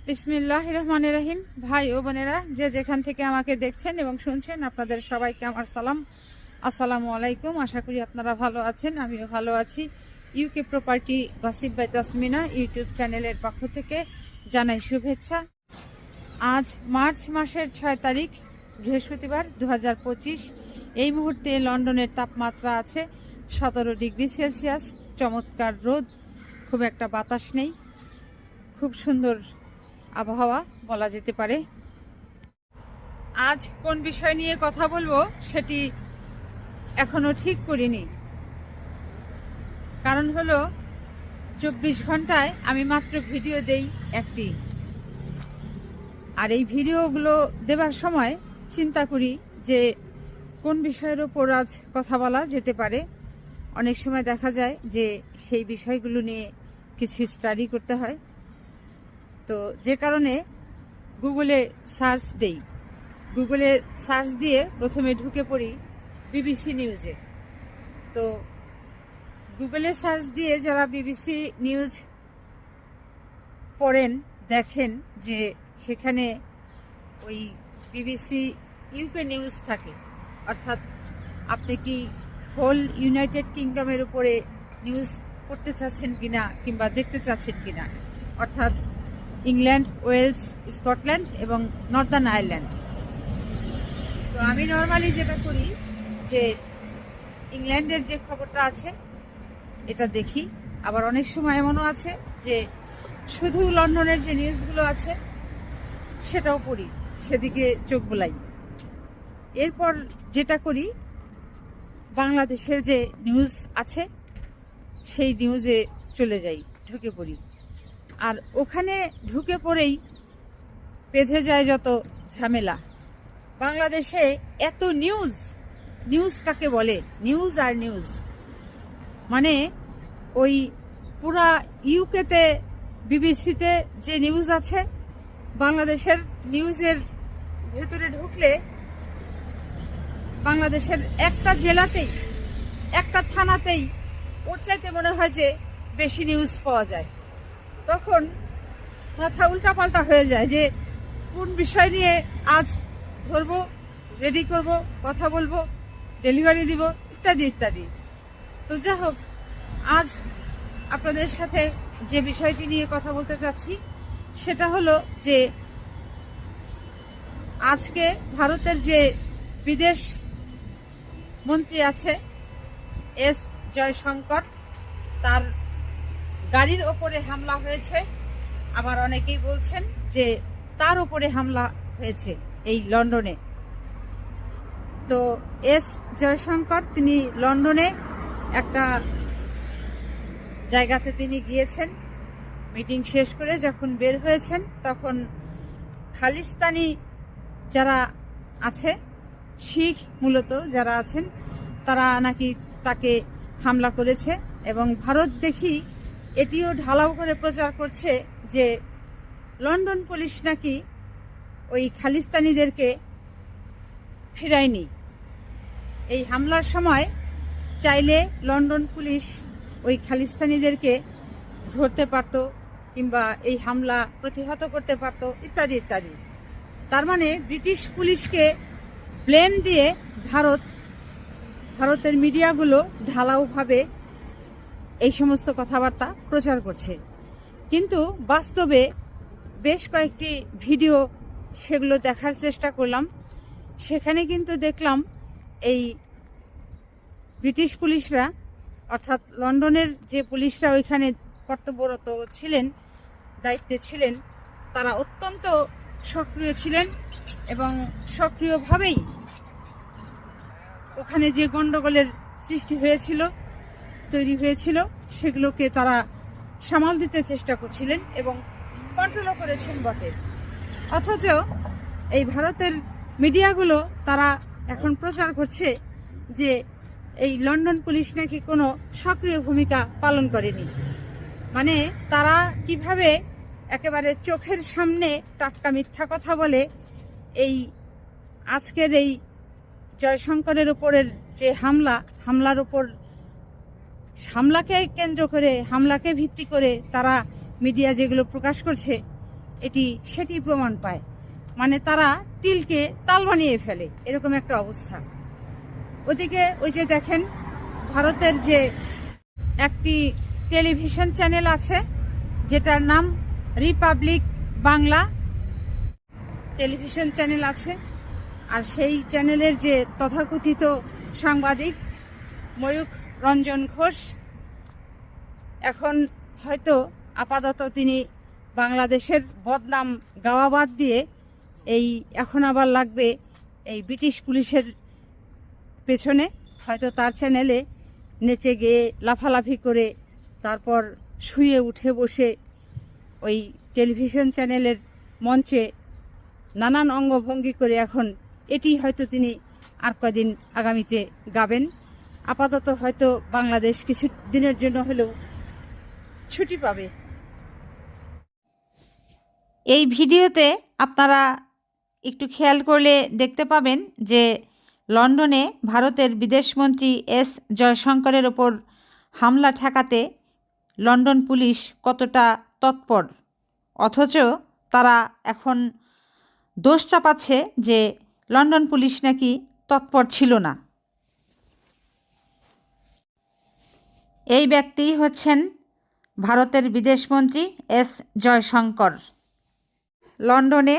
বিসমিল্লাহির রহমানির রহিম। ভাই ও বোনেরা, যে যেখান থেকে আমাকে দেখছেন এবং শুনছেন, আপনাদের সবাইকে আমার সালাম। আসসালামু আলাইকুম। আশা করি আপনারা ভালো আছেন, আমিও ভালো আছি। UK property gossip by Tasmina YouTube চ্যানেলের পক্ষ থেকে জানাই শুভেচ্ছা। আজ মার্চ মাসের 6 তারিখ, বৃহস্পতিবার 2025। এই মুহূর্তে লন্ডনের তাপমাত্রা আছে 17 ডিগ্রি সেলসিয়াস। চমৎকার রোদ, খুব একটা বাতাস নেই, খুব সুন্দর আবহাওয়া বলা যেতে পারে। আজ কোন বিষয় নিয়ে কথা বলবো সেটি এখনো ঠিক করিনি। কারণ হলো 24 ঘন্টায় আমি মাত্র ভিডিও দেই একটি, আর এই ভিডিওগুলো দেবার সময় চিন্তা করি যে কোন বিষয়ের ওপর আজ কথা বলা যেতে পারে। অনেক সময় দেখা যায় যে সেই বিষয়গুলো নিয়ে কিছু স্টাডি করতে হয়, তো যে কারণে গুগলে সার্চ দেই। গুগলে সার্চ দিয়ে প্রথমে ঢুকে পড়ি বিবিসি নিউজে। তো গুগলে সার্চ দিয়ে যারা বিবিসি নিউজ পড়েন, দেখেন যে সেখানে ওই বিবিসি ইউকে নিউজ থাকে। অর্থাৎ আপনি কি হোল ইউনাইটেড কিংডমের উপরে নিউজ পড়তে চাচ্ছেন কিনা কিংবা দেখতে চাচ্ছেন কিনা, অর্থাৎ ইংল্যান্ড, ওয়েলস, স্কটল্যান্ড এবং নর্দার্ন আয়ারল্যান্ড। তো আমি নর্মালি যেটা করি যে ইংল্যান্ডের যে খবরটা আছে এটা দেখি। আবার অনেক সময় এমনও আছে যে শুধু লন্ডনের যে নিউজগুলো আছে সেটাও পড়ি, সেদিকে চোখ বুলাই। এরপর যেটা করি, বাংলাদেশের যে নিউজ আছে সেই নিউজে চলে যাই, ঢুকে পড়ি। আর ওখানে ঢুকে পড়েই বেঁধে যায় যত ঝামেলা। বাংলাদেশে এত নিউজ, নিউজ কাকে বলে? নিউজ আর নিউজ, মানে ওই পুরা ইউকেতে বিবিসিতে যে নিউজ আছে, বাংলাদেশের নিউজের ভেতরে ঢুকলে বাংলাদেশের একটা জেলাতেই, একটা থানাতেই ওর চাইতে মনে হয় যে বেশি নিউজ পাওয়া যায়। তখন মাথা উল্টাপাল্টা হয়ে যায় যে কোন বিষয় নিয়ে আজ ধরবো, রেডি করব, কথা বলবো, ডেলিভারি দিব, ইত্যাদি ইত্যাদি। তো যা হোক, আজ আপনাদের সাথে যে বিষয়টি নিয়ে কথা বলতে চাচ্ছি সেটা হলো যে আজকে ভারতের যে বিদেশ মন্ত্রী আছে এস জয়শঙ্কর, তার গাড়ির ওপরে হামলা হয়েছে। আবার অনেকেই বলছেন যে তার উপরে হামলা হয়েছে এই লন্ডনে। তো এস জয়শঙ্কর তিনি লন্ডনে একটা জায়গাতে তিনি গিয়েছেন, মিটিং শেষ করে যখন বের হয়েছেন তখন খালিস্তানি যারা আছে, শিখ মূলত যারা আছেন, তারা নাকি তাকে হামলা করেছে। এবং ভারত দেখি এটিও ঢালাও করে প্রচার করছে যে লন্ডন পুলিশ নাকি ওই খালিস্তানিদেরকে ফিরায়নি। এই হামলার সময় চাইলে লন্ডন পুলিশ ওই খালিস্তানিদেরকে ধরতে পারত কিংবা এই হামলা প্রতিহত করতে পারত, ইত্যাদি ইত্যাদি। তার মানে ব্রিটিশ পুলিশকে ব্লেম দিয়ে ভারতের মিডিয়াগুলো ঢালাওভাবে এই সমস্ত কথাবার্তা প্রচার করছে। কিন্তু বাস্তবে বেশ কয়েকটি ভিডিও সেগুলো দেখার চেষ্টা করলাম, সেখানে কিন্তু দেখলাম এই ব্রিটিশ পুলিশরা, অর্থাৎ লন্ডনের যে পুলিশরা ওইখানে কর্তব্যরত ছিলেন, দায়িত্বে ছিলেন, তারা অত্যন্ত সক্রিয় ছিলেন এবং সক্রিয়ভাবেই ওখানে যে গণ্ডগোলের সৃষ্টি হয়েছিল, তৈরি হয়েছিল, সেগুলোকে তারা সামাল দিতে চেষ্টা করছিলেন এবং কন্ট্রোলও করেছেন বটে। অথচ এই ভারতের মিডিয়াগুলো তারা এখন প্রচার করছে যে এই লন্ডন পুলিশ নাকি কোনো সক্রিয় ভূমিকা পালন করেনি। মানে তারা কিভাবে একেবারে চোখের সামনে টাটকা মিথ্যা কথা বলে এই আজকের এই জয়শঙ্করের উপরের যে হামলার উপর, হামলাকে কেন্দ্র করে, হামলাকে ভিত্তি করে তারা মিডিয়া যেগুলো প্রকাশ করছে, এটি সেটি প্রমাণ পায়, মানে তারা তিলকে তাল বানিয়ে ফেলে, এরকম একটা অবস্থা। ওদিকে ওই যে দেখেন, ভারতের যে একটি টেলিভিশন চ্যানেল আছে যেটার নাম রিপাবলিক বাংলা টেলিভিশন চ্যানেল আছে, আর সেই চ্যানেলের যে তথাকথিত সাংবাদিক ময়ূখ রঞ্জন ঘোষ, এখন হয়তো আপাতত তিনি বাংলাদেশের বদনাম গাওয়া বাদ দিয়ে এখন আবার লাগবে এই ব্রিটিশ পুলিশের পেছনে, হয়তো তার চ্যানেলে নেচে গিয়ে লাফালাফি করে তারপর শুয়ে উঠে বসে ওই টেলিভিশন চ্যানেলের মঞ্চে নানান অঙ্গভঙ্গি করে এখন এটি হয়তো তিনি আর কদিন আগামীতে গাবেন। আপাতত হয়তো বাংলাদেশ কিছু দিনের জন্য হলেও ছুটি পাবে। এই ভিডিওতে আপনারা একটু খেয়াল করলে দেখতে পাবেন যে লন্ডনে ভারতের বিদেশমন্ত্রী এস জয়শঙ্করের ওপর হামলা ঠেকাতে লন্ডন পুলিশ কতটা তৎপর, অথচ তারা এখন দোষ চাপাচ্ছে যে লন্ডন পুলিশ নাকি তৎপর ছিল না। এই ব্যক্তি হচ্ছেন ভারতের বিদেশমন্ত্রী এস জয়শঙ্কর। লন্ডনে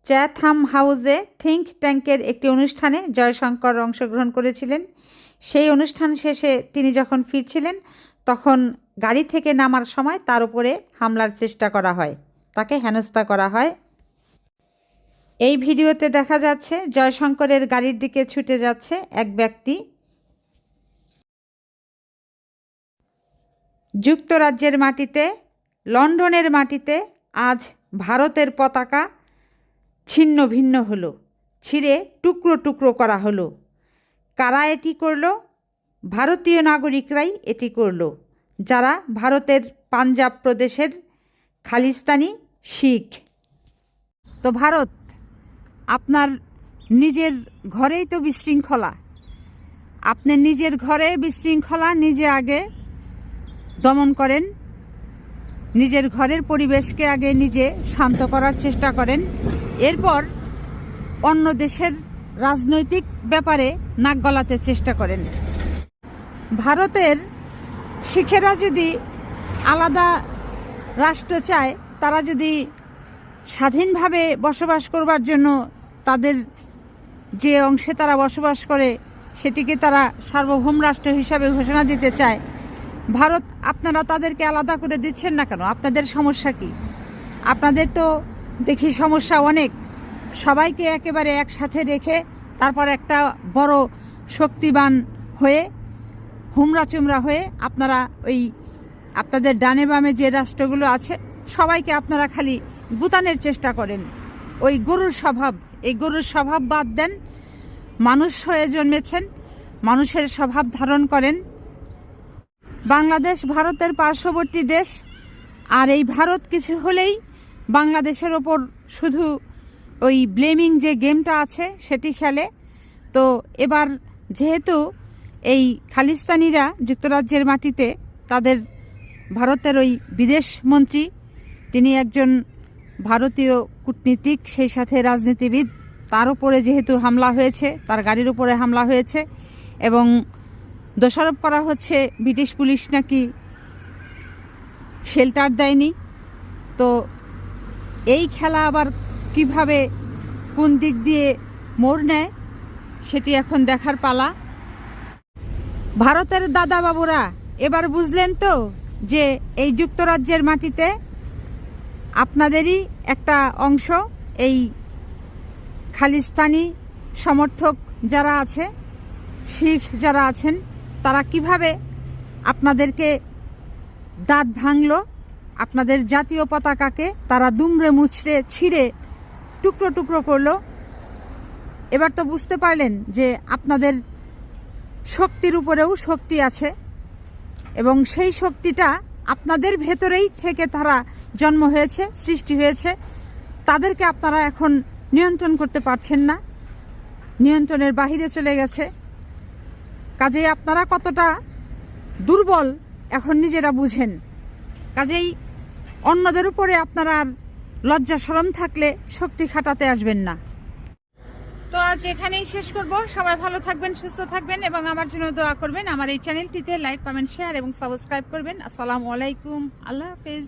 চ্যাথাম হাউসে থিঙ্ক ট্যাঙ্কের একটি অনুষ্ঠানে জয়শঙ্কর অংশগ্রহণ করেছিলেন। সেই অনুষ্ঠান শেষে তিনি যখন ফিরছিলেন তখন গাড়ি থেকে নামার সময় তার উপরে হামলার চেষ্টা করা হয়, তাকে হেনস্থা করা হয়। এই ভিডিওতে দেখা যাচ্ছে জয়শঙ্করের গাড়ির দিকে ছুটে যাচ্ছে এক ব্যক্তি। যুক্তরাজ্যের মাটিতে, লন্ডনের মাটিতে আজ ভারতের পতাকা ছিন্ন ভিন্ন হলো, ছিঁড়ে টুকরো টুকরো করা হলো। কারা এটি করলো? ভারতীয় নাগরিকরাই এটি করলো, যারা ভারতের পাঞ্জাব প্রদেশের খালিস্তানি শিখ। তো ভারত আপনার নিজের ঘরেই তো বিশৃঙ্খলা, আপনি নিজের ঘরে বিশৃঙ্খলা নিজে আগে দমন করেন, নিজের ঘরের পরিবেশকে আগে নিজে শান্ত করার চেষ্টা করেন, এরপর অন্য দেশের রাজনৈতিক ব্যাপারে নাক গলাতে চেষ্টা করেন। ভারতের শিখেরা যদি আলাদা রাষ্ট্র চায়, তারা যদি স্বাধীনভাবে বসবাস করবার জন্য তাদের যে অংশে তারা বসবাস করে সেটিকে তারা সার্বভৌম রাষ্ট্র হিসাবে ঘোষণা দিতে চায়, ভারত আপনারা তাদেরকে আলাদা করে দিচ্ছেন না কেন? আপনাদের সমস্যা কি? আপনাদের তো দেখি সমস্যা অনেক, সবাইকে একেবারে একসাথে রেখে তারপর একটা বড় শক্তিবান হয়ে হুমরা চুমরা হয়ে আপনারা ওই আপনাদের ডানে বামে যে রাষ্ট্রগুলো আছে সবাইকে আপনারা খালি গুতানের চেষ্টা করেন। ওই গরুর স্বভাব, এই গরুর স্বভাব বাদ দেন, মানুষ হয়ে জন্মেছেন, মানুষের স্বভাব ধারণ করেন। বাংলাদেশ ভারতের পার্শ্ববর্তী দেশ, আর এই ভারত কিছু হলেই বাংলাদেশের ওপর শুধু ওই ব্লেমিং যে গেমটা আছে সেটি খেলে। তো এবার যেহেতু এই খালিস্তানিরা যুক্তরাজ্যের মাটিতে, তাদের ভারতের ওই বিদেশ মন্ত্রী তিনি একজন ভারতীয় কূটনীতিক, সেই সাথে রাজনীতিবিদ, তার উপরে যেহেতু হামলা হয়েছে, তার গাড়ির উপরে হামলা হয়েছে এবং দোষারোপ করা হচ্ছে ব্রিটিশ পুলিশ নাকি শেল্টার দেয়নি। তো এই খেলা আবার কিভাবে কোন দিক দিয়ে মোড় নেয় সেটি এখন দেখার পালা। ভারতের দাদা বাবুরা এবার বুঝলেন তো যে এই যুক্তরাজ্যের মাটিতে আপনাদেরই একটা অংশ, এই খালিস্তানি সমর্থক যারা আছে, শিখ যারা আছেন, তারা কিভাবে আপনাদেরকে দাঁত ভাঙলো, আপনাদের জাতীয় পতাকাকে তারা দুমড়ে মুচড়ে ছিঁড়ে টুকরো টুকরো করলো। এবার তো বুঝতে পারলেন যে আপনাদের শক্তির উপরেও শক্তি আছে এবং সেই শক্তিটা আপনাদের ভেতরেই থেকে তারা জন্ম হয়েছে, সৃষ্টি হয়েছে। তাদেরকে আপনারা এখন নিয়ন্ত্রণ করতে পারছেন না, নিয়ন্ত্রণের বাহিরে চলে গেছে। কাজেই আপনারা কতটা দুর্বল এখন নিজেরা বুঝেন। কাজেই অন্যদের উপরে আপনারা আর লজ্জা শরম থাকলে শক্তি খাটাতে আসবেন না। তো আজ এখানেই শেষ করব। সবাই ভালো থাকবেন, সুস্থ থাকবেন এবং আমার জন্য দোয়া করবেন। আমার এই চ্যানেলটিতে লাইক, কমেন্ট, শেয়ার এবং সাবস্ক্রাইব করবেন। আসসালামু আলাইকুম, আল্লাহ হাফেজ।